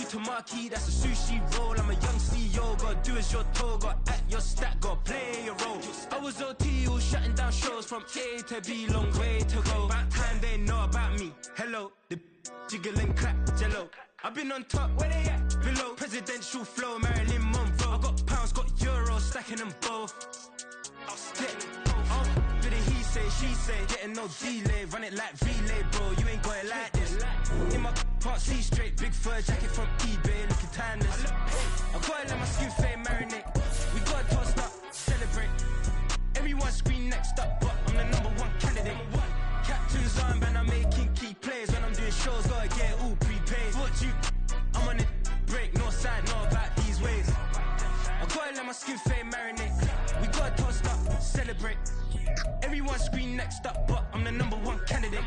to marquee, that's a sushi roll. I'm a young CEO, gotta do as you're told. Gotta act your stat, gotta play your role. I was OT, all shutting down shows from A to B, long way to go. About time they know about me. Hello, the jiggle and clap, jello. I've been on top, where they at? Below, presidential flow, Marilyn Monroe. I got pounds, got euros, stacking them both. I'll stick. For the he say, she say, getting no delay, run it like relay, bro. You ain't got it like this. In my part C straight, big fur jacket from eBay, looking timeless. I gotta let my skin fade marinate. We gotta toast up, celebrate. Everyone scream next up, but I'm the #1 candidate. Captain's arm, and I'm making key plays. When I'm doing shows, gotta get all prepaid. What you? I'm on it, break, no side, no about these ways. I gotta let my skin fade marinate. We gotta toast up, celebrate. Everyone scream next up, but I'm the #1 candidate.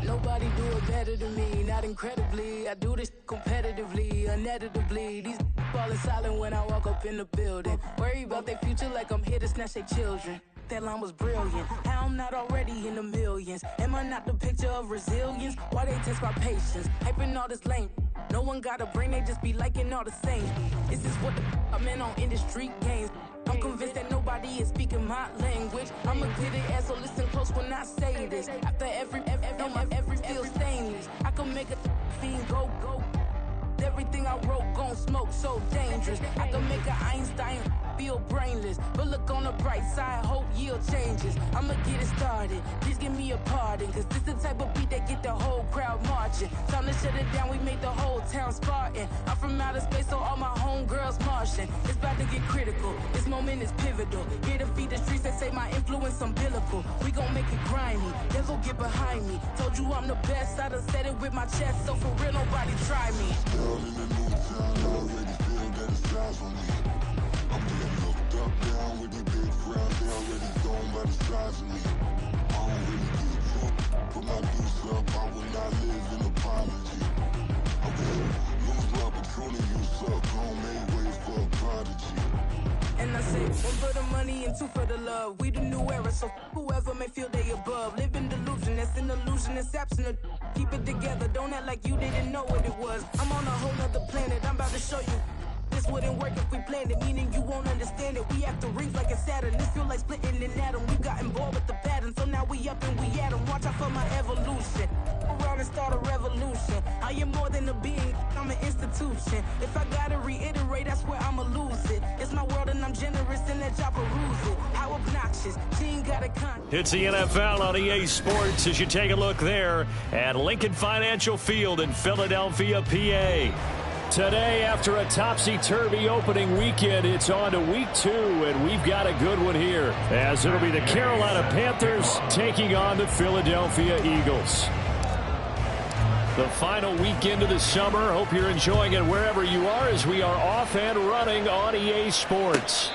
Nobody do it better than me, not incredibly. I do this competitively, uneditably. These falling silent when I walk up in the building. Worry about their future like I'm here to snatch their children. That line was brilliant. How I'm not already in the millions? Am I not the picture of resilience? Why they test my patience? Hyping all this lame. No one got a brain, they just be liking all the same. This is what the I'm in on industry games. I'm convinced that nobody is speaking my language. I'm a good ass, so listen close when I say this. After every feel stainless. I can make a fiend go. Everything I wrote gon' smoke, so dangerous. I can make an Einstein feel brainless. But look on the bright side, hope yield changes. I'ma get it started, please give me a pardon. Cause this the type of beat that get the whole crowd marching. Time to shut it down, we made the whole town Spartan. I'm from outer space, so all my homegirls Martian. It's about to get critical, this moment is pivotal. Here to feed the streets that say my influence umbilical. We gon' make it grimy, then go get behind me. Told you I'm the best, I done said it with my chest. So for real, nobody try me. Down in the new town, I already feel that it's eyes on me. I'm getting looked up, down with these big frowns. They already gone by the size of me. I don't really get drunk, put my deuce up. I will not live in apology. I will lose my patrolling you suck. Gon' make way for a prodigy. And I say, one for the money and two for the love. We the new era, so whoever may feel they above. Live in delusion, that's an illusion, that's absent. Keep it together, don't act like you didn't know what it was. I'm on a whole nother planet, I'm about to show you. This wouldn't work if we planned it, meaning you won't understand it. We have to rings like a Saturn, this feel like splitting an atom. We got involved with the pattern, so now we up and we at 'em. Watch out for my evolution. Around and start a revolution. I am more than a being, I'm an institution. If I gotta reiterate, that's where I'ma lose it. It's my world and I'm generous and let y'all peruse it. How obnoxious, she ain't got a con. It's the NFL on EA Sports as you take a look there at Lincoln Financial Field in Philadelphia, PA. Today, after a topsy-turvy opening weekend, it's on to week 2, and we've got a good one here, as it'll be the Carolina Panthers taking on the Philadelphia Eagles. The final weekend of the summer. Hope you're enjoying it wherever you are as we are off and running on EA Sports.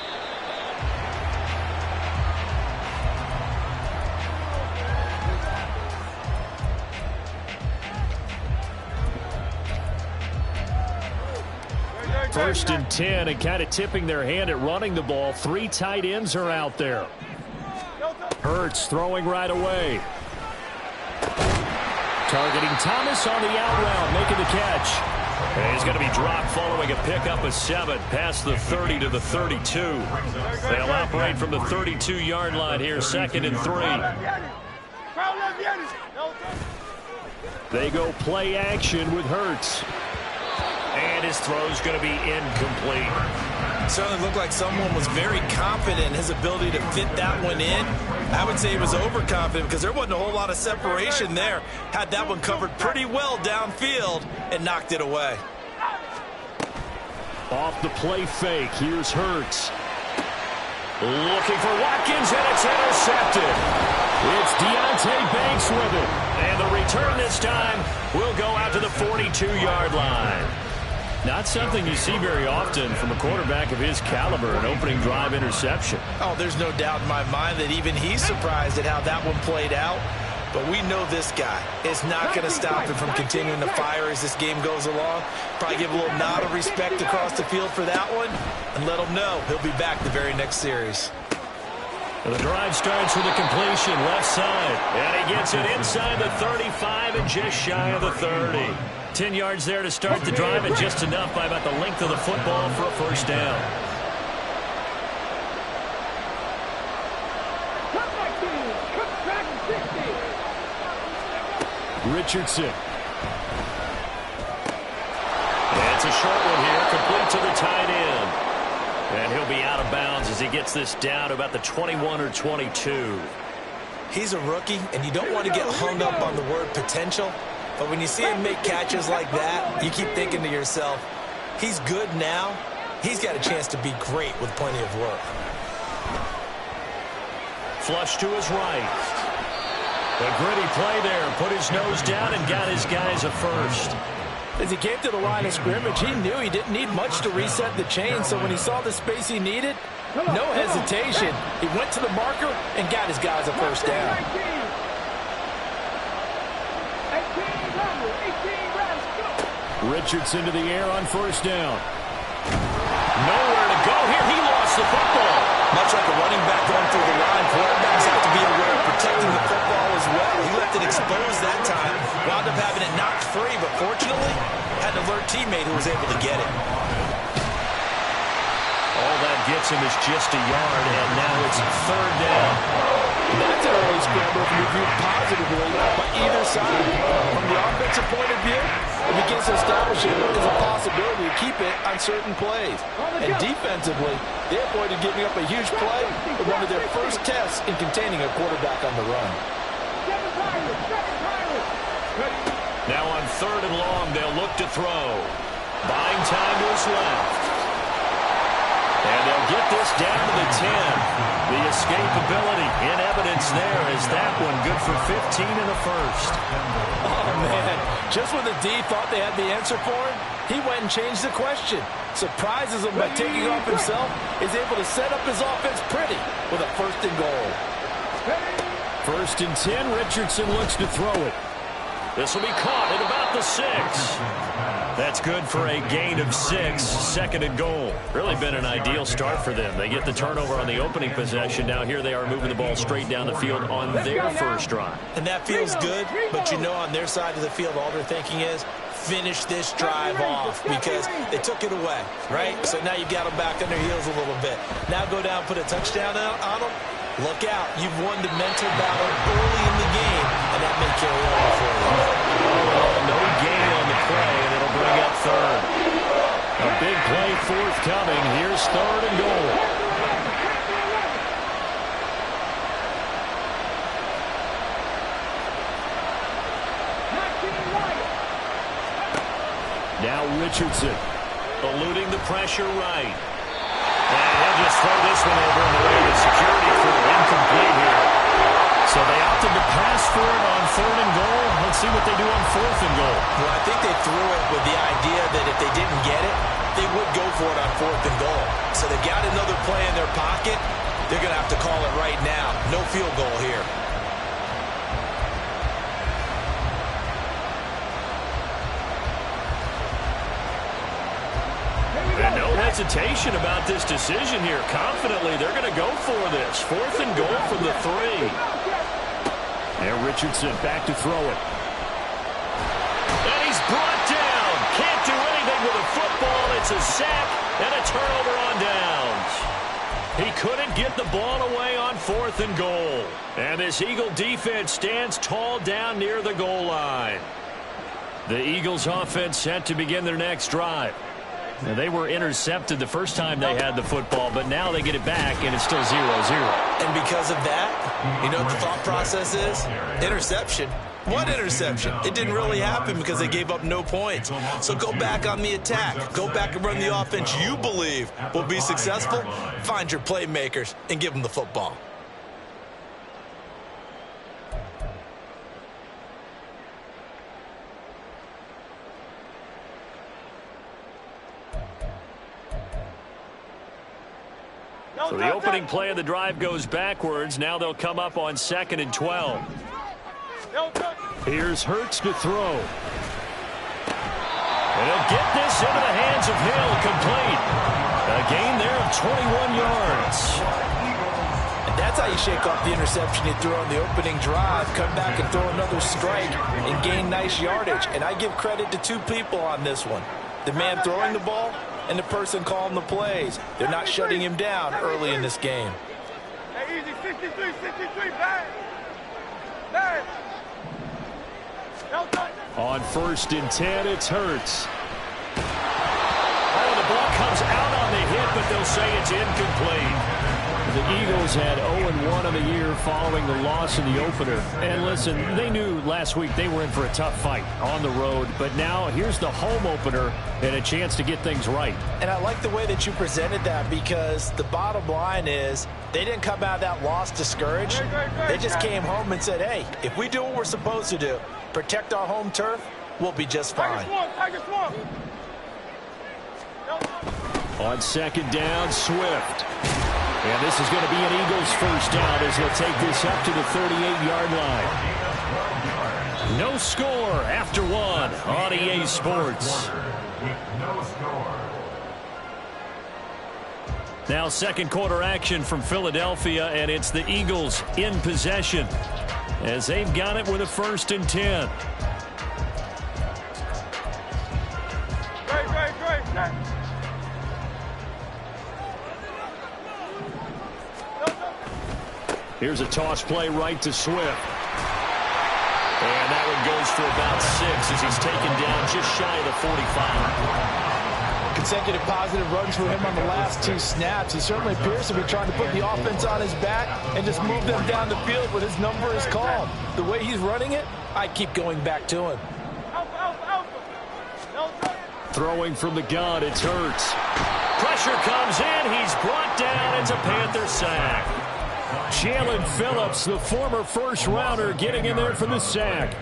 First and 10, and kind of tipping their hand at running the ball. 3 tight ends are out there. Hurts throwing right away. Targeting Thomas on the out route, making the catch. And he's going to be dropped following a pickup of 7 past the 30 to the 32. They'll operate from the 32-yard line here, 2nd and 3. They go play action with Hurts. And his throw's going to be incomplete. Certainly looked like someone was very confident in his ability to fit that one in. I would say he was overconfident because there wasn't a whole lot of separation there. Had that one covered pretty well downfield and knocked it away. Off the play fake, here's Hurts. Looking for Watkins, and it's intercepted. It's Deontay Banks with it. And the return this time will go out to the 42-yard line. Not something you see very often from a quarterback of his caliber, an opening drive interception. Oh, there's no doubt in my mind that even he's surprised at how that one played out. But we know this guy is not going to stop him from continuing to fire as this game goes along. Probably give a little nod of respect across the field for that one and let him know he'll be back the very next series. The drive starts with a completion left side, and he gets it inside the 35 and just shy of the 30. 10 yards there to start the drive, and just enough by about the length of the football for a first down. Richardson. It's a short one here, complete to the tight end. And he'll be out of bounds as he gets this down to about the 21 or 22. He's a rookie, and you don't want to get hung up on the word potential. But when you see him make catches like that, you keep thinking to yourself, he's good now. He's got a chance to be great with plenty of work. Flush to his right. A gritty play there. Put his nose down and got his guys a first. As he came to the line of scrimmage, he knew he didn't need much to reset the chain. So when he saw the space he needed, no hesitation. He went to the marker and got his guys a first down. Richardson to the air on first down. Nowhere to go here. He lost the football. Much like a running back going through the line, quarterbacks have to be aware of protecting the football as well. He left it exposed that time. Wound up having it knocked free, but fortunately, had an alert teammate who was able to get it. All that gets him is just a yard, and now it's third down. That's an early scramble to be viewed positively by either side. From the offensive point of view, it begins to establish it as a possibility to keep it on certain plays. And defensively, they avoided giving up a huge play with one of their first tests in containing a quarterback on the run. Now on third and long, they'll look to throw. Buying time to his left. And they'll get this down to the 10. The escapability in evidence there is that one good for 15 in the first. Oh, man. Just when the D thought they had the answer for him, he went and changed the question. Surprises him by taking off himself, is able to set up his offense pretty with a first and goal. First and 10, Richardson looks to throw it. This will be caught at about the 6. That's good for a gain of 6, second and goal. Really been an ideal start for them. They get the turnover on the opening possession. Now here they are moving the ball straight down the field on their first drive. And that feels good, but you know on their side of the field, all they're thinking is, finish this drive off because they took it away, right? So now you got them back on their heels a little bit. Now go down, put a touchdown on them. Look out. You've won the mental battle early in the game, and that may carry over for you. No gain on the play, and it'll bring up third. A big play forthcoming. Here's third and goal. Now Richardson eluding the pressure right. And he'll just throw this one over in the way of the security crew. Incomplete here. So they opted to pass for it on third and goal. Let's see what they do on fourth and goal. Well, I think they threw it with the idea that if they didn't get it, they would go for it on fourth and goal. So they got another play in their pocket. They're going to have to call it right now. No field goal here. And no hesitation about this decision here. Confidently, they're going to go for this. Fourth and goal from the 3. And Richardson back to throw it. And he's brought down. Can't do anything with a football. It's a sack and a turnover on downs. He couldn't get the ball away on fourth and goal. And this Eagle defense stands tall down near the goal line. The Eagles offense set to begin their next drive. Now, they were intercepted the first time they had the football, but now they get it back, and it's still 0-0. And because of that, you know what the thought process is? Interception. What interception? It didn't really happen because they gave up no points. So go back on the attack. Go back and run the offense you believe will be successful. Find your playmakers and give them the football. So the opening play of the drive goes backwards. Now they'll come up on 2nd and 12. Here's Hurts to throw. And he'll get this into the hands of Hill, complete. A gain there of 21 yards. And that's how you shake off the interception you threw on the opening drive. Come back and throw another strike and gain nice yardage. And I give credit to two people on this one. The man throwing the ball and the person calling the plays. They're not shutting him down early in this game. Hey, easy, 63, bang! Bang! On 1st and 10, it's Hurts. Oh, the ball comes out on the hit, but they'll say it's incomplete. The Eagles had 0-1 on the year following the loss in the opener. And listen, they knew last week they were in for a tough fight on the road, but now here's the home opener and a chance to get things right. And I like the way that you presented that, because the bottom line is they didn't come out of that loss discouraged. They just came home and said, hey, if we do what we're supposed to do, protect our home turf, we'll be just fine. On 2nd down, Swift. And this is going to be an Eagles first down as they'll take this up to the 38-yard line. No score after 1 on EA Sports. Now 2nd quarter action from Philadelphia, and it's the Eagles in possession as they've got it with a 1st and 10. Great. Here's a toss play right to Swift. And that one goes for about 6 as he's taken down just shy of the 45. Consecutive positive runs for him on the last 2 snaps. He certainly appears to be trying to put the offense on his back and just move them down the field when his number is called. The way he's running it, I keep going back to him. Throwing from the gun, it's Hurts. Pressure comes in. He's brought down. It's a Panther sack. Jalen Phillips, the former first-rounder, getting in there for the sack.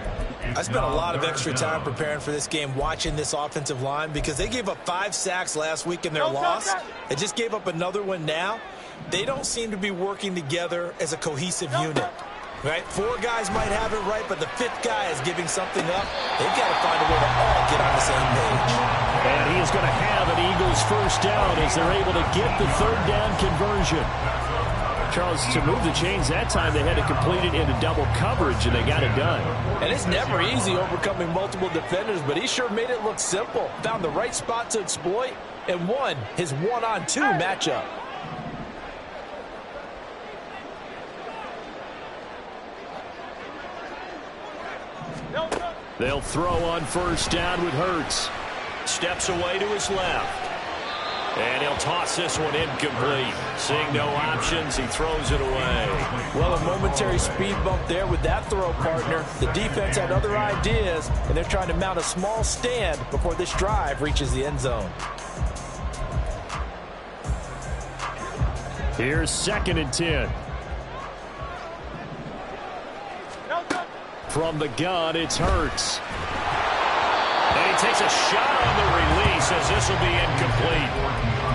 I spent a lot of extra time preparing for this game, watching this offensive line, because they gave up 5 sacks last week in their loss. They just gave up another one now. They don't seem to be working together as a cohesive unit. Right? 4 guys might have it right, but the 5th guy is giving something up. They've got to find a way to all get on the same page. And he is going to have an Eagles first down as they're able to get the 3rd down conversion. Charles, to move the chains that time, they had to complete it into double coverage, and they got it done. And it's never easy overcoming multiple defenders, but he sure made it look simple. Found the right spot to exploit and won his 1-on-2 matchup. They'll throw on 1st down with Hurts. Steps away to his left. And he'll toss this one incomplete. Seeing no options, he throws it away. Well, a momentary speed bump there with that throw, partner. The defense had other ideas, and they're trying to mount a small stand before this drive reaches the end zone. Here's 2nd and 10. From the gun, it's Hurts. And he takes a shot on the release as this will be incomplete.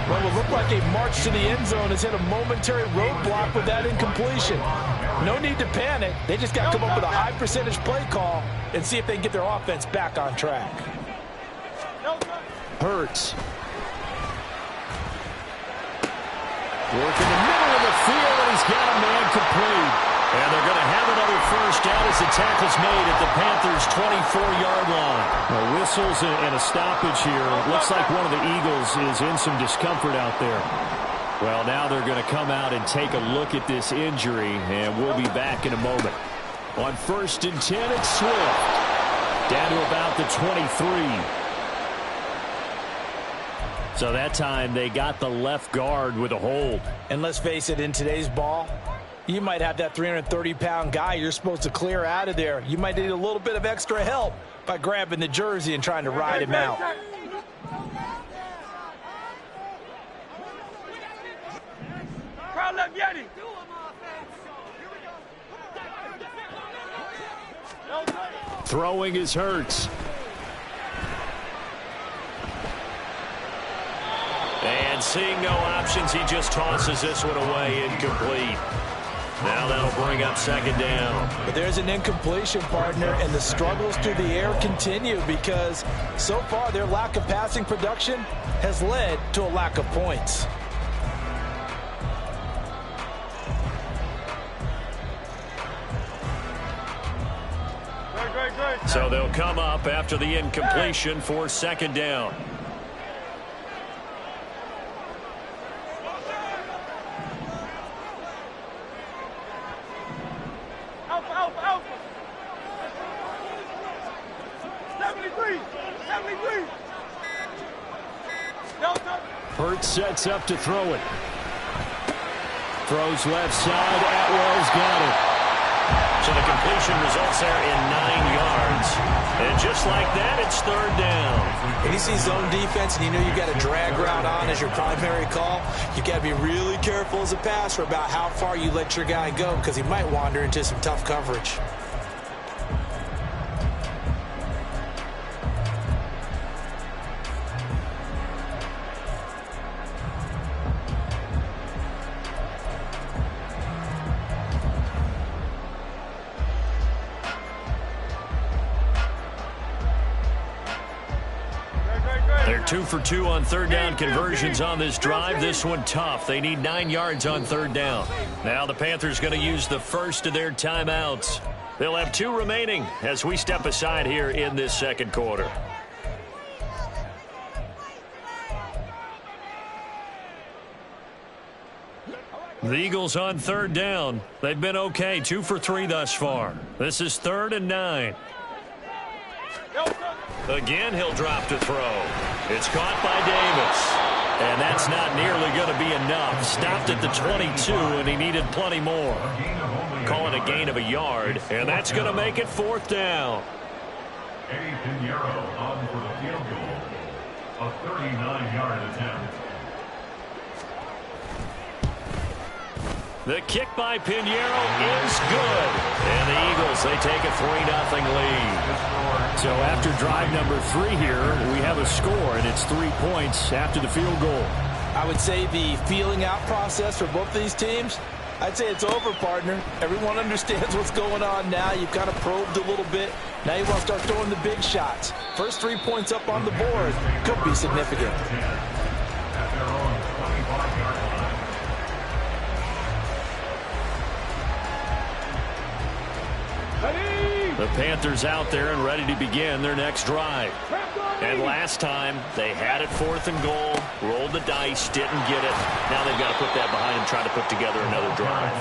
Well, it looked like a march to the end zone has hit a momentary roadblock with that incompletion. No need to panic. They just got to come up with a high percentage play call and see if they can get their offense back on track. Hurts. Work in the middle of the field, and he's got a man complete. And they're going to have another first down as the tackle's made at the Panthers' 24-yard line. Well, whistles and a stoppage here. Looks like one of the Eagles is in some discomfort out there. Well, now they're going to come out and take a look at this injury, and we'll be back in a moment. On 1st and 10, it's Swift. Down to about the 23. So that time they got the left guard with a hold. And let's face it, in today's ball, you might have that 330-pound guy you're supposed to clear out of there. You might need a little bit of extra help by grabbing the jersey and trying to ride him out. Throwing is Hurts. And seeing no options, he just tosses this one away, incomplete. Now that'll bring up second down. But there's an incompletion, partner, and the struggles through the air continue because so far their lack of passing production has led to a lack of points. So they'll come up after the incompletion for second down. Alpha. 73. Hurts sets up to throw it. Throws left side. Atwell's got it. So the completion results there in 9 yards. And just like that, it's third down. When you see zone defense and you know you've got a drag route on as your primary call, you got to be really careful as a passer about how far you let your guy go because he might wander into some tough coverage. They're 2 for 2 on third down conversions on this drive. This one tough. They need 9 yards on third down. Now the Panthers going to use the first of their timeouts. They'll have 2 remaining as we step aside here in this second quarter. The Eagles on third down. They've been okay, 2 for 3 thus far. This is 3rd and 9. Again, he'll drop to throw. It's caught by Davis. And that's not nearly going to be enough. Stopped at the 22, and he needed plenty more. Call it a gain of a yard, and that's going to make it 4th down. Eddie Pinheiro on for the field goal. A 39-yard attempt. The kick by Pinheiro is good. And the Eagles, they take a 3-0 lead. So after drive number 3 here, we have a score, and it's 3 points after the field goal. I would say the feeling out process for both these teams, I'd say it's over, partner. Everyone understands what's going on now. You've kind of probed a little bit. Now you want to start throwing the big shots. First 3 points up on the board could be significant. At their own 25-yard line. The Panthers out there and ready to begin their next drive. And last time, they had it 4th and goal, rolled the dice, didn't get it. Now they've got to put that behind them, try to put together another drive.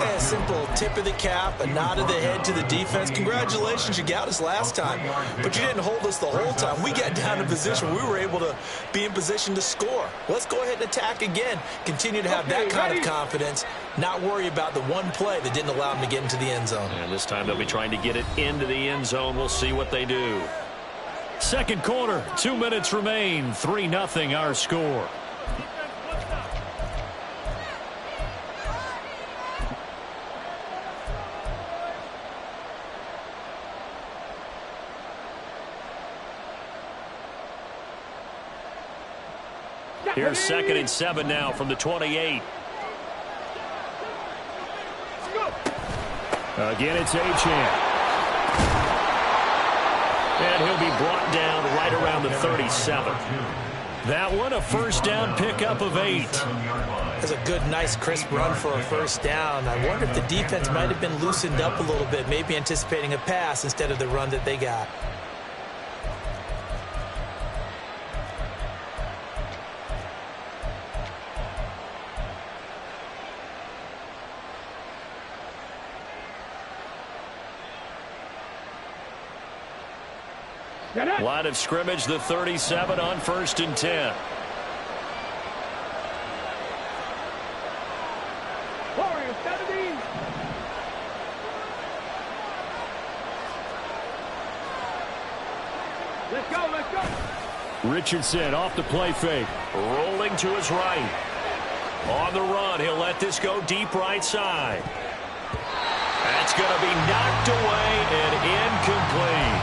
A simple tip of the cap, a nod of the head to the defense. Congratulations, you got us last time. But you didn't hold us the whole time. We got down in position. We were able to be in position to score. Let's go ahead and attack again. Continue to have that kind of confidence. Not worry about the one play that didn't allow them to get into the end zone. And this time they'll be trying to get it into the end zone. We'll see what they do. Second quarter, 2 minutes remain. 3-0 our score. Here's 2nd and 7 now from the 28. Again, it's Achane. And he'll be brought down right around the 37. That one, a first down pickup of 8. That's a good, nice, crisp run for a first down. I wonder if the defense might have been loosened up a little bit, maybe anticipating a pass instead of the run that they got. Line of scrimmage, the 37 on 1st and 10. Let's go, let's go. Richardson off the play fake. Rolling to his right. On the run, he'll let this go deep right side. That's going to be knocked away and incomplete.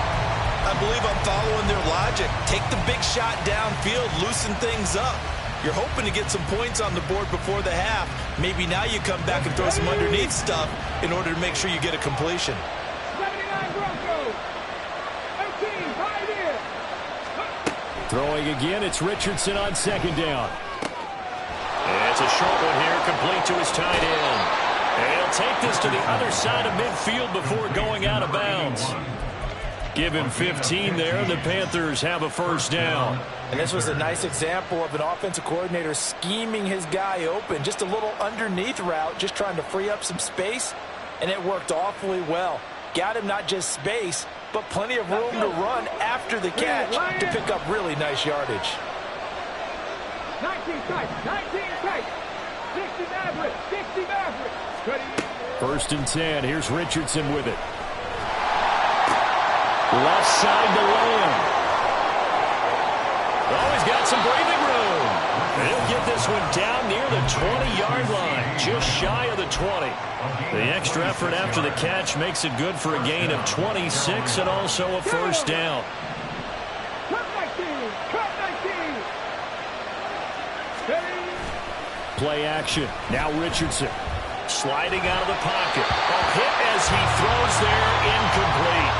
I believe I'm following their logic. Take the big shot downfield, loosen things up. You're hoping to get some points on the board before the half. Maybe now you come back and throw some underneath stuff in order to make sure you get a completion. 79 Broncos. 13, right here. Throwing again, it's Richardson on second down. It's a short one here, complete to his tight end. And he'll take this to the other side of midfield before going out of bounds. Give him 15 there, and the Panthers have a first down. And this was a nice example of an offensive coordinator scheming his guy open. Just a little underneath route, just trying to free up some space, and it worked awfully well. Got him not just space, but plenty of room to run after the catch to pick up really nice yardage. 19 tight, 19 tight. 60 Maverick, 60 Maverick. First and 10, here's Richardson with it. Left side to Lamb. Oh, he's got some breathing room. And he'll get this one down near the 20-yard line, just shy of the 20. The extra effort after the catch makes it good for a gain of 26 and also a first down. Cut 19, cut 19. Play action. Now Richardson. Sliding out of the pocket. A hit as he throws there, incomplete.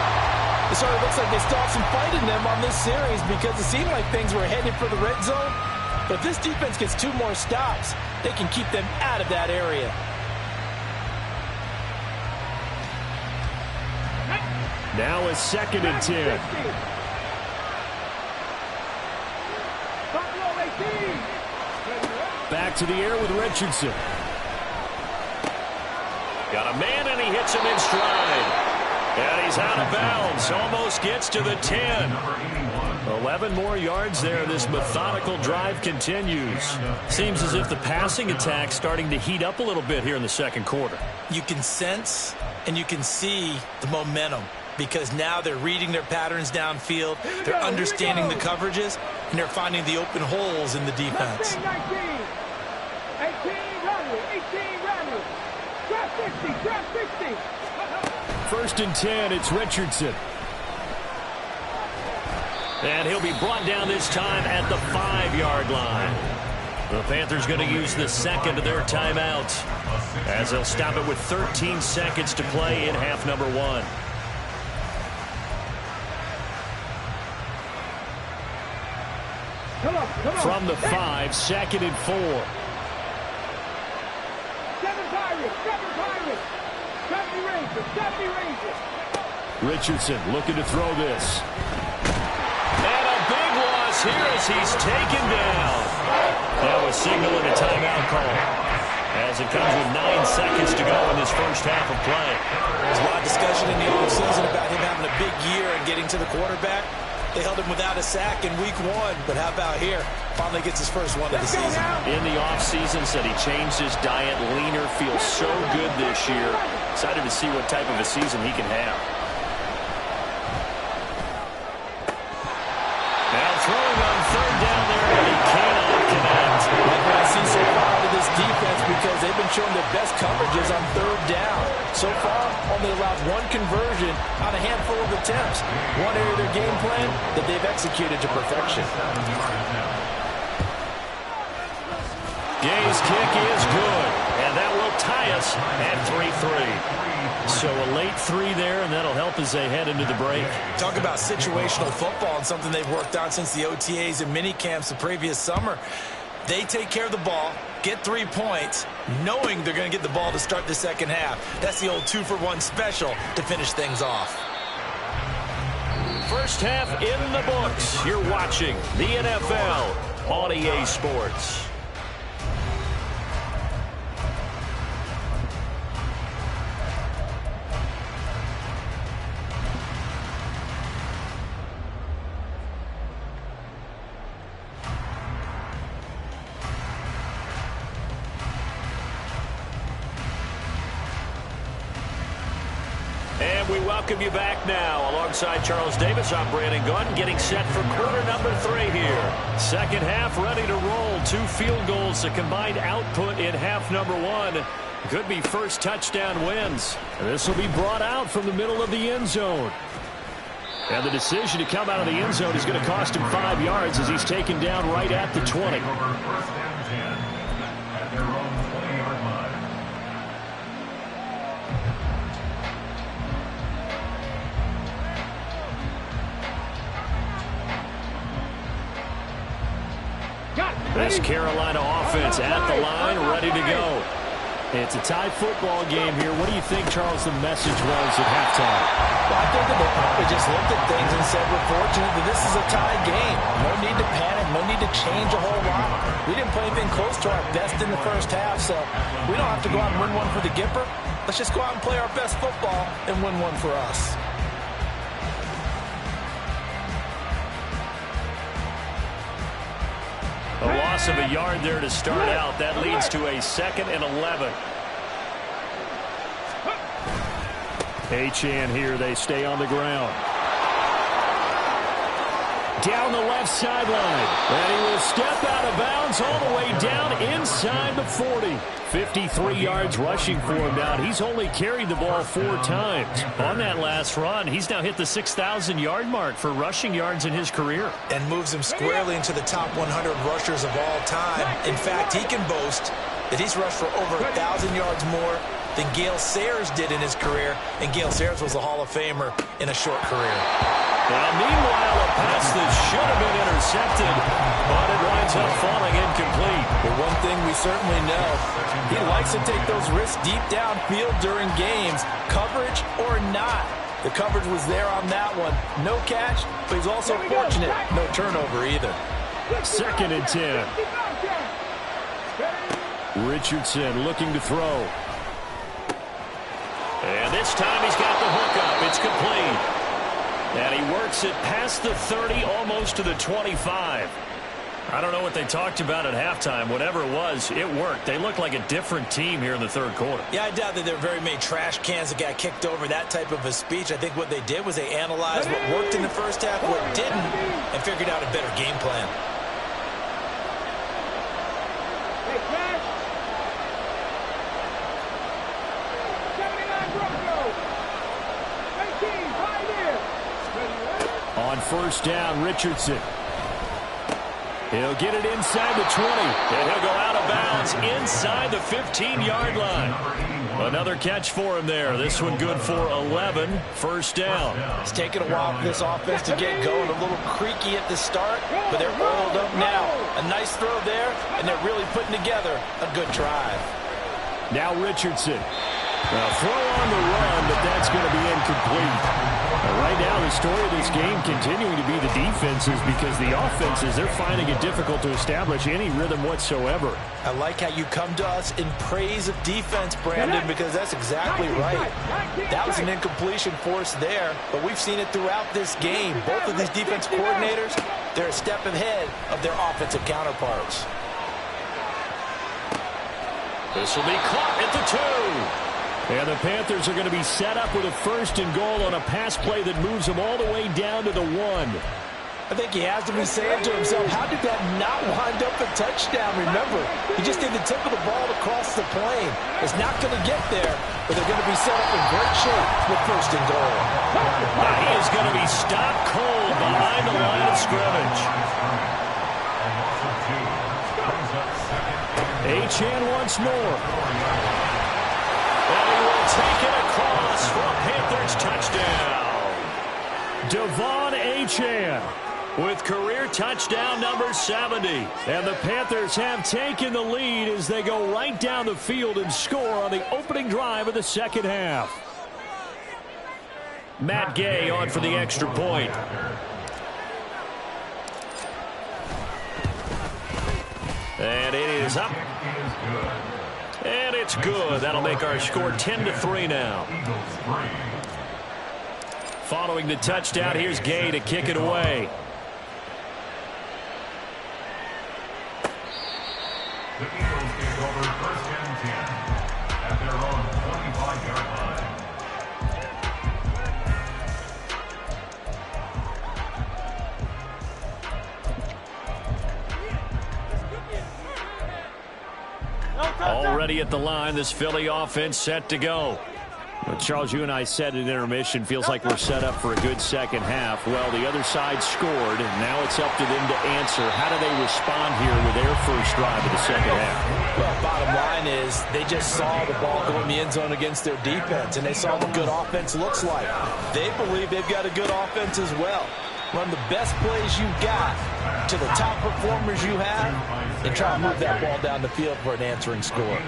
It sort of looks like they still have some fight in them on this series because it seemed like things were headed for the red zone. But if this defense gets 2 more stops, they can keep them out of that area. Now a second and 10. Back to the air with Richardson. Got a man, and he hits him in stride. And he's out of bounds. Almost gets to the 10. 11 more yards there. This methodical drive continues. Seems as if the passing attack's starting to heat up a little bit here in the second quarter. You can sense and you can see the momentum because now they're reading their patterns downfield. They're understanding the coverages, and they're finding the open holes in the defense. 19, 18 Randall, 18 Randall. Drop 60, drop 60. First and 10, it's Richardson. And he'll be brought down this time at the 5-yard line. The Panthers going to use the second of their timeouts as they'll stop it with 13 seconds to play in half number 1. Come on. From the 5, second and 4. 7 Pirates, 70 Rangers, 70 Rangers. Richardson looking to throw this. And a big loss here as he's taken down. Now a signal and a timeout call as it comes with 9 seconds to go in this first half of play. There's a lot of discussion in the offseason about him having a big year and getting to the quarterback. They held him without a sack in week 1, but how about here? Finally gets his first one of the season. In the offseason, said he changed his diet, leaner, feels so good this year. Excited to see what type of a season he can have. Now throwing on third down there, and he cannot connect. Like what I see so far with this defense because they've been showing their best coverages on third down. So far, only allowed 1 conversion on a handful of attempts. One area of their game plan that they've executed to perfection. Gay's kick is good, and that will tie us at 3-3. So a late 3 there, and that'll help as they head into the break. Talk about situational football and something they've worked on since the OTAs and mini camps the previous summer. They take care of the ball, get 3 points, knowing they're going to get the ball to start the second half. That's the old 2-for-1 special to finish things off. First half in the books. You're watching the NFL on EA Sports. We welcome you back now. Alongside Charles Davis, I'm Brandon Gunn, getting set for quarter number 3 here. Second half ready to roll. 2 field goals, the combined output in half number 1. Could be first touchdown wins. This will be brought out from the middle of the end zone. And the decision to come out of the end zone is going to cost him 5 yards as he's taken down right at the 20. First and 10 at their own 20-yard line. This Carolina offense at the line, ready to go. It's a tie football game here. What do you think, Charles, the message was at halftime? Well, I think that they probably just looked at things and said, we're fortunate that this is a tie game. No need to panic. No need to change a whole lot. We didn't play anything close to our best in the first half, so we don't have to go out and win one for the Gipper. Let's just go out and play our best football and win one for us. A loss of a yard there to start out. That leads to a 2nd and 11. Achane here. They stay on the ground. Down the left sideline. And he will step out of bounds all the way down inside the 40. 53 yards rushing for him now. He's only carried the ball 4 times. On that last run, he's now hit the 6,000-yard mark for rushing yards in his career. And moves him squarely into the top 100 rushers of all time. In fact, he can boast that he's rushed for over 1,000 yards more than Gale Sayers did in his career. And Gale Sayers was a Hall of Famer in a short career. Now, meanwhile, a pass that should have been intercepted, but it winds up falling incomplete. But one thing we certainly know, he likes to take those risks deep downfield during games, coverage or not. The coverage was there on that one. No catch, but he's also fortunate. No turnover either. 2nd and 10. Richardson looking to throw. And this time he's got the hook up. It's complete. And he works it past the 30, almost to the 25. I don't know what they talked about at halftime. Whatever it was, it worked. They looked like a different team here in the 3rd quarter. Yeah, I doubt that there were very many trash cans that got kicked over, that type of a speech. I think what they did was they analyzed what worked in the first half, what didn't, and figured out a better game plan. On 1st down, Richardson. He'll get it inside the 20, and he'll go out of bounds inside the 15-yard line. Another catch for him there. This one good for 11. 1st down. It's taken a while for this offense to get going. A little creaky at the start, but they're oiled up now. A nice throw there, and they're really putting together a good drive. Now Richardson. A throw on the run, but that's going to be incomplete. Right now, the story of this game continuing to be the defenses, because the offenses, they're finding it difficult to establish any rhythm whatsoever. I like how you come to us in praise of defense, Brandon, because that's exactly right. That was an incompletion force there, but we've seen it throughout this game. Both of these defense coordinators, they're a step ahead of their offensive counterparts. This will be caught at the 2. And the Panthers are going to be set up with a 1st and goal on a pass play that moves them all the way down to the 1. I think he has to be saying to himself, how did that not wind up a touchdown? Remember, he just did the tip of the ball across the plane. It's not going to get there, but they're going to be set up in great shape with 1st and goal. Now he is going to be stopped cold behind the line of scrimmage. Achane once more. And he will take it across for a Panthers touchdown. Devon Achane with career touchdown number 70. And the Panthers have taken the lead as they go right down the field and score on the opening drive of the 2nd half. Matt Gay on for the extra point. And it is up. And it's good. That'll make our score 10-3 now. Following the touchdown, here's Gay to kick it away. The Eagles take over 1st and 10 at their own 25-yard line. ready at the line. This Philly offense set to go. Well, Charles, you and I said at intermission, feels like we're set up for a good second half. Well, the other side scored, and now it's up to them to answer. How do they respond here with their first drive of the second half? Well, bottom line is they just saw the ball go in the end zone against their defense, and they saw what good offense looks like. They believe they've got a good offense as well. Run the best plays you've got to the top performers you have, and try to move that ball down the field for an answering score.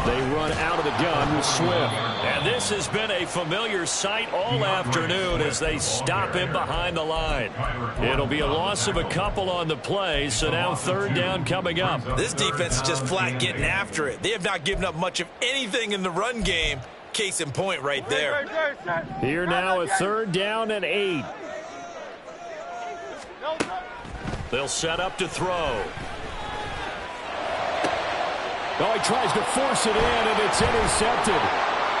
They run out of the gun with Swift. And this has been a familiar sight all afternoon as they stop him behind the line. It'll be a loss of a couple on the play, so now third down coming up. This defense is just flat getting after it. They have not given up much of anything in the run game. Case in point right there. Here now a third down and 8. They'll set up to throw. Oh, he tries to force it in, and it's intercepted.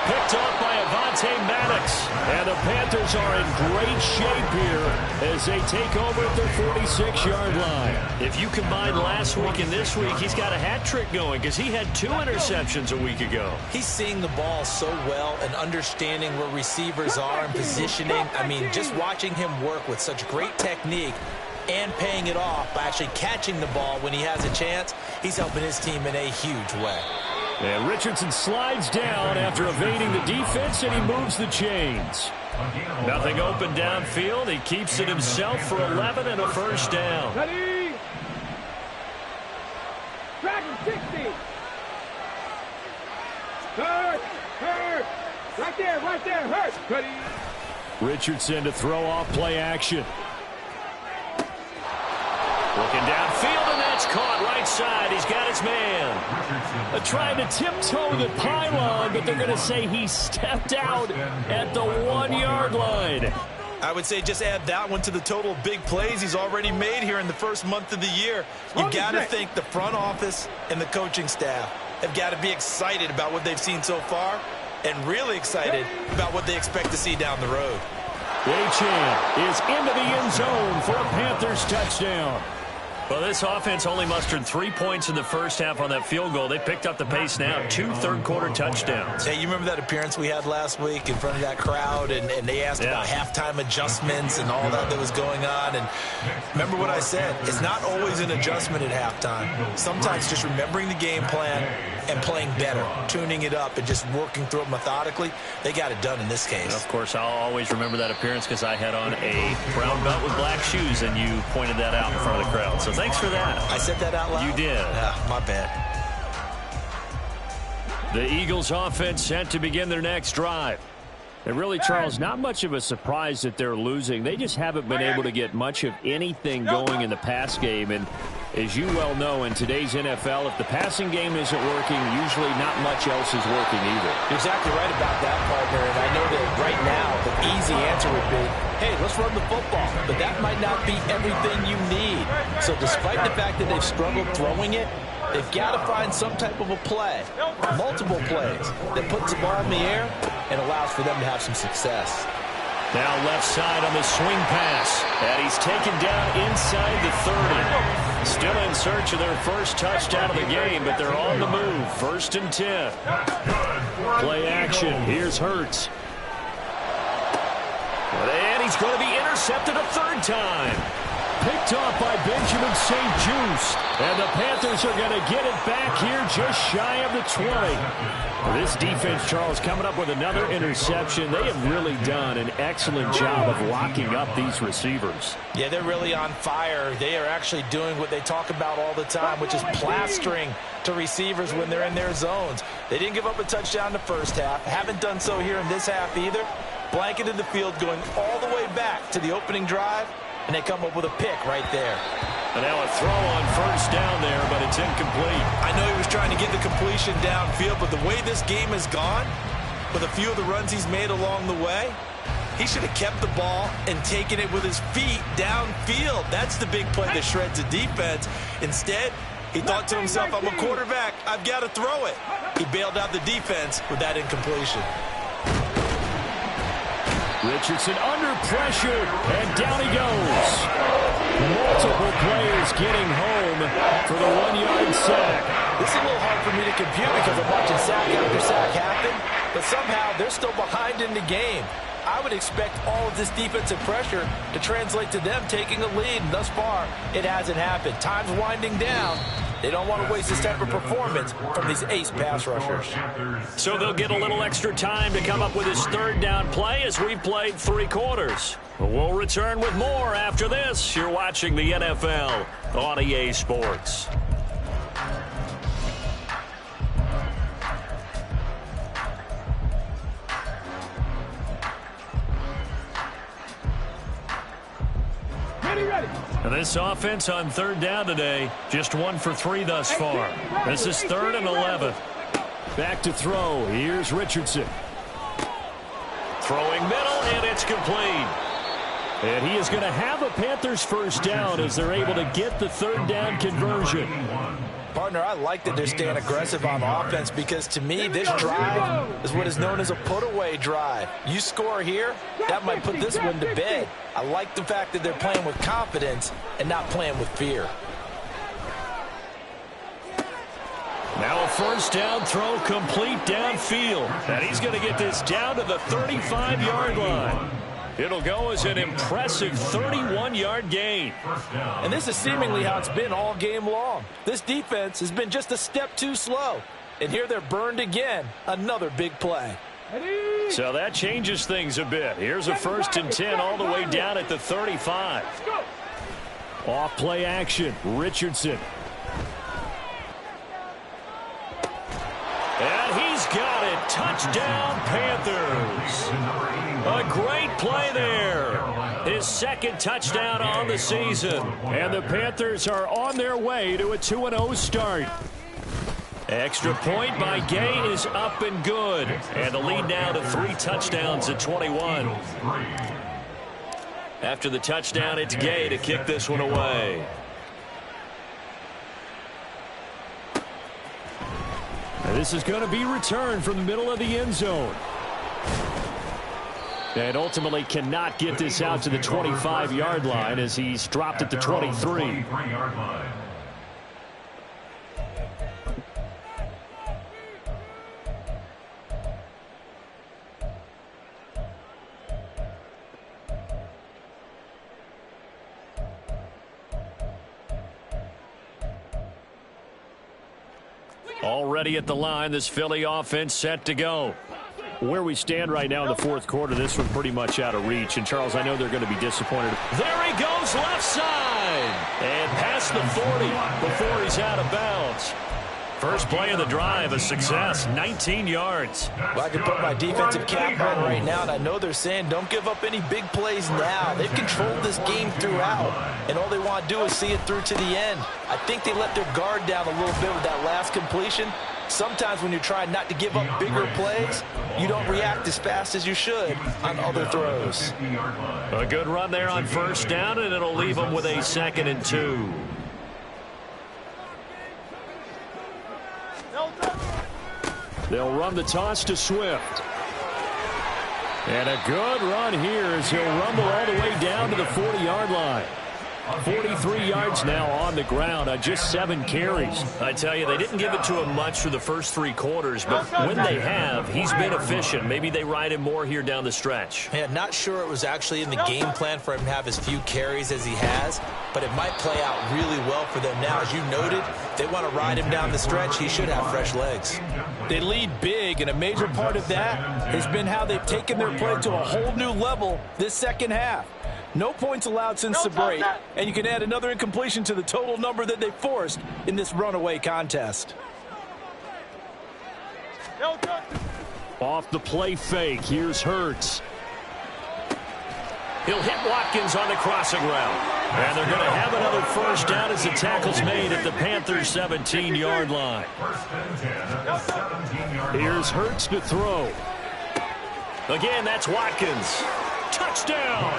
Picked off by Avonte Maddox. And the Panthers are in great shape here as they take over at their 46-yard line. If you combine last week and this week, he's got a hat trick going because he had 2 interceptions a week ago. He's seeing the ball so well and understanding where receivers are and positioning. I mean, just watching him work with such great technique and paying it off by actually catching the ball when he has a chance, he's helping his team in a huge way. And Richardson slides down after evading the defense, and he moves the chains. Nothing open downfield. He keeps it himself for 11 and a first down. Ready? Dragon 60. Hurt. Right there, hurt. Ready? Richardson to throw off play action. Looking downfield, and that's caught right side. He's got his man. Trying to tiptoe the pylon, but they're going to say he stepped out at the 1-yard line. I would say just add that one to the total big plays he's already made here in the first month of the year. You've got to think the front office and the coaching staff have got to be excited about what they've seen so far and really excited about what they expect to see down the road. Achane is into the end zone for a Panthers touchdown. Well, this offense only mustered 3 points in the first half on that field goal. They picked up the pace now, 2 third-quarter touchdowns. Hey, you remember that appearance we had last week in front of that crowd, and they asked about halftime adjustments and all that was going on. And remember what I said, it's not always an adjustment at halftime. Sometimes just remembering the game plan and playing better, tuning it up and just working through it methodically. They got it done in this case. Of course, I'll always remember that appearance because I had on a brown belt with black shoes, and you pointed that out in front of the crowd. So thanks for that. I said that out loud? You did. My bad. The Eagles offense set to begin their next drive. And really, Charles, not much of a surprise that they're losing. They just haven't been able to get much of anything going in the pass game. And as you well know, in today's NFL, if the passing game isn't working, usually not much else is working either. You're exactly right about that, partner. And I know that right now the easy answer would be, hey, let's run the football. But that might not be everything you need. So despite the fact that they've struggled throwing it, they've got to find some type of a play, multiple plays, that puts the ball in the air and allows for them to have some success. Now left side on the swing pass. And he's taken down inside the 30. Still in search of their first touchdown of the game, but they're on the move. 1st and 10. Play action. Here's Hurts. And he's going to be intercepted a third time. Picked off by Benjamin St. Juste. And the Panthers are going to get it back here just shy of the 20. This defense, Charles, coming up with another interception. They have really done an excellent job of locking up these receivers. Yeah, they're really on fire. They are actually doing what they talk about all the time, which is plastering to receivers when they're in their zones. They didn't give up a touchdown in the first half. Haven't done so here in this half either. Blanketed the field going all the way back to the opening drive, and they come up with a pick right there. And now a throw on first down there, but it's incomplete. I know he was trying to get the completion downfield, but the way this game has gone, with a few of the runs he's made along the way, he should have kept the ball and taken it with his feet downfield. That's the big play that shreds the defense. Instead, he thought to himself, I'm a quarterback, I've got to throw it. He bailed out the defense with that incompletion. Richardson under pressure, and down he goes. Multiple players getting home for the 1-yard sack. This is a little hard for me to compute because I'm watching sack after sack happen, but somehow they're still behind in the game. I would expect all of this defensive pressure to translate to them taking a lead, and thus far, it hasn't happened. Time's winding down. They don't want to waste this type of performance from these ace pass rushers. So they'll get a little extra time to come up with his third down play as we've played 3 quarters. We'll return with more after this. You're watching the NFL on EA Sports. And this offense on third down today, just 1 for 3 thus far. This is 3rd and 11. Back to throw. Here's Richardson. Throwing middle, and it's complete. And he is going to have a Panthers first down as they're able to get the third down conversion. Partner, I like that they're staying aggressive on offense because to me, this drive is what is known as a put-away drive. You score here, that might put this one to bed. I like the fact that they're playing with confidence and not playing with fear. Now a first down throw complete downfield. And he's going to get this down to the 35-yard line. It'll go as an impressive 31-yard gain. And this is seemingly how it's been all game long. This defense has been just a step too slow. And here they're burned again. Another big play. So that changes things a bit. Here's a 1st and 10 all the way down at the 35. Off play action. Richardson. And he's got it. Touchdown, Panthers. A great play there. His 2nd touchdown on the season. And the Panthers are on their way to a 2-0 start. Extra point by Gay is up and good. And the lead now to 3 touchdowns at 21. After the touchdown, it's Gay to kick this one away. And this is going to be returned from the middle of the end zone. And ultimately cannot get this out to the 25-yard line as he's dropped at the 23. Already at the line, this Philly offense set to go. Where we stand right now in the 4th quarter, this one pretty much out of reach. And, Charles, I know they're going to be disappointed. There he goes, left side. And past the 40 before he's out of bounds. First play of the drive, a success, 19 yards. Well, I can put my defensive cap on right now, and I know they're saying don't give up any big plays now. They've controlled this game throughout, and all they want to do is see it through to the end. I think they let their guard down a little bit with that last completion. Sometimes when you're trying not to give up bigger plays, you don't react as fast as you should on other throws. A good run there on first down, and it'll leave them with a 2nd and 2. They'll run the toss to Swift. And a good run here as he'll rumble all the way down to the 40-yard line. 43 yards now on the ground on just 7 carries. I tell you, they didn't give it to him much for the first 3 quarters, but when they have, he's been efficient. Maybe they ride him more here down the stretch. Yeah, not sure it was actually in the game plan for him to have as few carries as he has, but it might play out really well for them now. As you noted, they want to ride him down the stretch. He should have fresh legs. They lead big, and a major part of that has been how they've taken their play to a whole new level this second half. No points allowed since the break, and you can add another incompletion to the total number that they forced in this runaway contest. Off the play fake, here's Hurts. He'll hit Watkins on the crossing route. And they're going to have another first down as the tackle's made at the Panthers' 17-yard line. Here's Hurts to throw. Again, that's Watkins. Touchdown!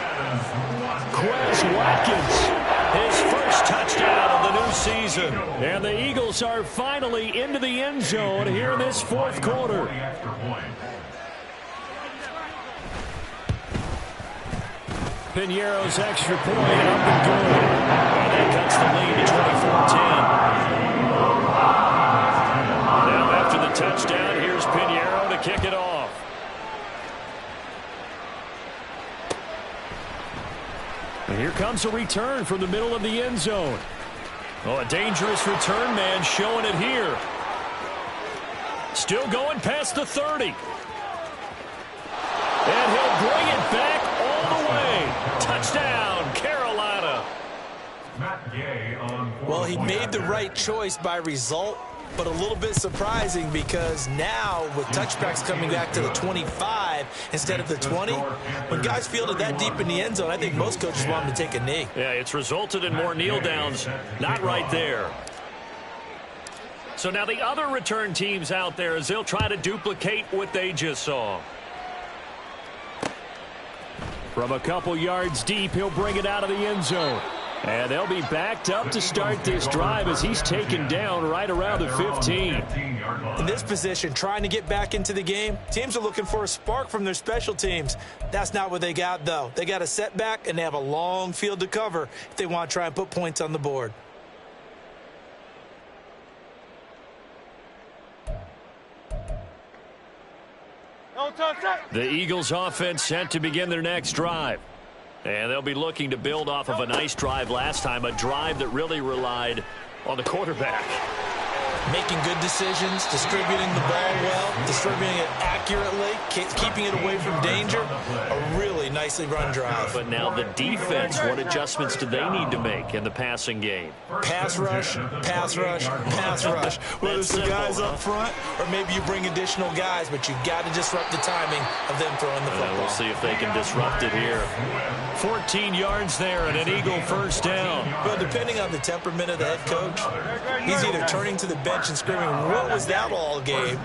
Quez Watkins, his first touchdown of the new season. And the Eagles are finally into the end zone here in this 4th quarter. Piñeiro's extra point up and good. And that cuts the lead to 24-10. Now after the touchdown, here's Piñeiro to kick it off. And here comes a return from the middle of the end zone. Oh, a dangerous return man showing it here. Still going past the 30. And he'll bring it back all the way. Touchdown, Carolina. Well, he made the right choice by result, but a little bit surprising because now with touchbacks coming back to the 25 instead of the 20, when guys fielded that deep in the end zone, I think most coaches want him to take a knee. Yeah, it's resulted in more kneel downs. Not right there. So now the other return teams out there as they'll try to duplicate what they just saw. From a couple yards deep, he'll bring it out of the end zone. And they'll be backed up to start this drive as he's taken down right around the 15. In this position, trying to get back into the game, teams are looking for a spark from their special teams. That's not what they got, though. They got a setback, and they have a long field to cover if they want to try and put points on the board. The Eagles offense set to begin their next drive. And they'll be looking to build off of a nice drive last time, a drive that really relied on the quarterback. Making good decisions, distributing the ball well, distributing it accurately, keeping it away from danger. A really nicely run drive. But now the defense, what adjustments do they need to make in the passing game? Pass rush, pass rush, pass rush. Whether it's the guys up front or maybe you bring additional guys, but you got to disrupt the timing of them throwing the football. We'll see if they can disrupt it here. 14 yards there and an Eagle first down. Well, depending on the temperament of the head coach, he's either turning to the bench and screaming, what was that all game?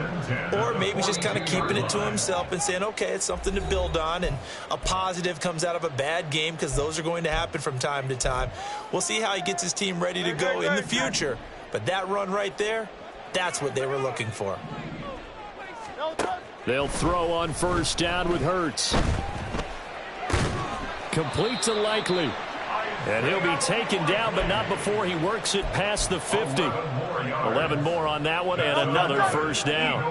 Or maybe just kind of keeping it to himself and saying, okay, it's something to build on, and a positive comes out of a bad game because those are going to happen from time to time. We'll see how he gets his team ready to go in the future. But that run right there, that's what they were looking for. They'll throw on first down with Hurts. Complete to Likely. And he'll be taken down, but not before he works it past the 50. 11 more on that one, and another first down.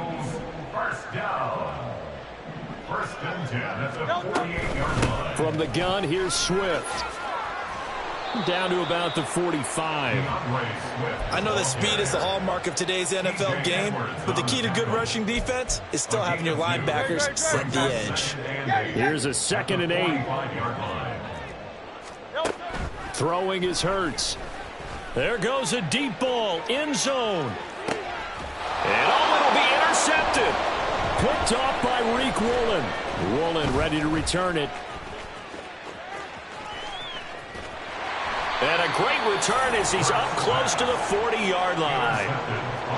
First down. First and 10 at the 48-yard line. From the gun, here's Swift. Down to about the 45. I know that speed is the hallmark of today's NFL game, but the key to good rushing defense is still having your linebackers set the edge. Here's a 2nd and 8. Throwing is Hurts. There goes a deep ball, end zone. And it'll be intercepted. Picked off by Reek Woolen. Woolen ready to return it. And a great return as he's up close to the 40-yard line.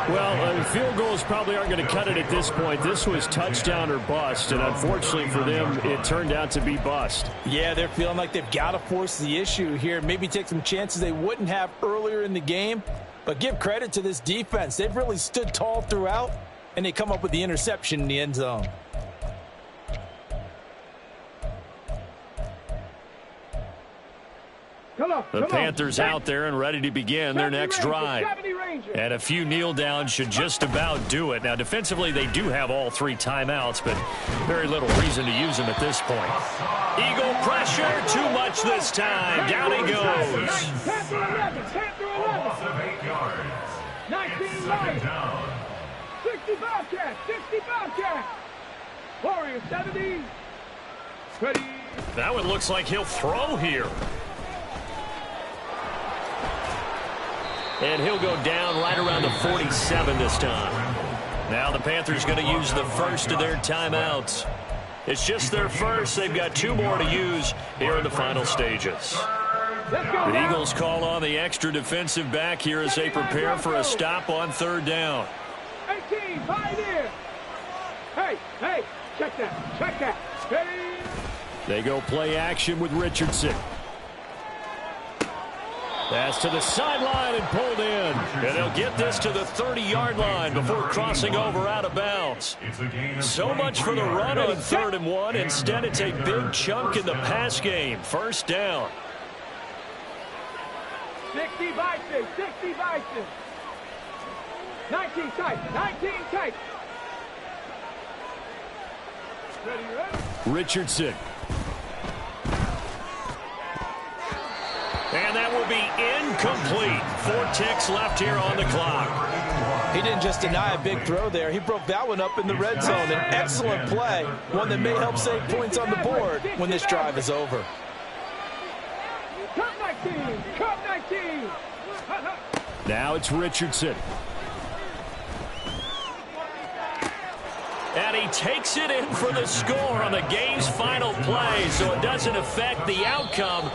Well, field goals probably aren't going to cut it at this point. This was touchdown or bust, and unfortunately for them, it turned out to be bust. Yeah, they're feeling like they've got to force the issue here. Maybe take some chances they wouldn't have earlier in the game. But give credit to this defense. They've really stood tall throughout, and they come up with the interception in the end zone. The Panthers out there and ready to begin their next drive. And a few kneel downs should just about do it. Now, defensively, they do have all 3 timeouts, but very little reason to use them at this point. Eagle pressure, too much this time. Down he goes. Panther 11, Panther 11. Loss of 8 yards. 19 life. 60 Bobcat, 60 Bobcat. Warriors 70. Ready. That one looks like he'll throw here. And he'll go down right around the 47 this time. Now the Panthers going to use the first of their timeouts. It's just their first. They've got 2 more to use here in the final stages. The Eagles call on the extra defensive back here as they prepare for a stop on 3rd down. 18, Pioneer. Hey, check that. Hey. They go play action with Richardson. That's to the sideline and pulled in. And they'll get this to the 30-yard line before crossing over out of bounds. So much for the run on 3rd and 1. Instead, it's a big chunk in the pass game. First down. 60 Vikings, 60 Vikings. 19 tight, 19 tight. Ready? Richardson. And that will be incomplete. 4 ticks left here on the clock. He didn't just deny a big throw there. He broke that one up in the red zone. An excellent play, one that may help save points on the board when this drive is over. Cut 19, cut 19. Now it's Richardson. And he takes it in for the score on the game's final play, so it doesn't affect the outcome.